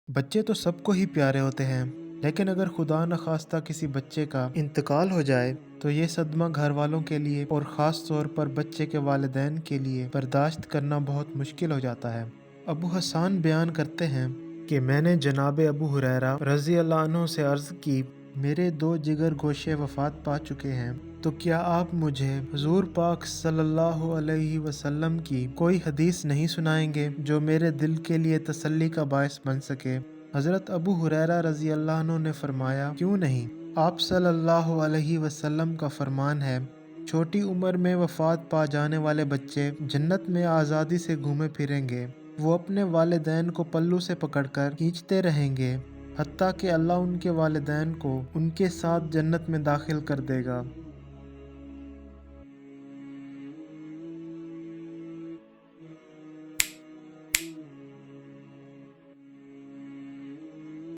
بچے تو سب کو ہی پیارے ہوتے ہیں، لیکن اگر خدا نخواستہ کسی بچے کا انتقال ہو جائے تو یہ صدمہ گھر والوں کے لیے اور خاص طور پر بچے کے والدین کے لیے برداشت کرنا بہت مشکل ہو جاتا ہے۔ ابو حسان بیان کرتے ہیں کہ میں نے جناب ابو ہریرہ رضی اللہ عنہ سے عرض کی، میرے دو جگر گوشے وفات پا چکے ہیں، تو کیا آپ مجھے حضور پاک صلی اللہ علیہ وسلم کی کوئی حدیث نہیں سنائیں گے جو میرے دل کے لیے تسلی کا باعث بن سکے؟ حضرت ابو ہریرہ رضی اللہ عنہ نے فرمایا، کیوں نہیں؟ آپ صلی اللہ علیہ وسلم کا فرمان ہے، چھوٹی عمر میں وفات پا جانے والے بچے جنت میں آزادی سے گھومے پھریں گے، وہ اپنے والدین کو پلو سے پکڑ کر کھینچتے رہیں گے حتیٰ کہ اللہ ان کے والدین کو ان کے ساتھ جنت میں داخل کر دے گا۔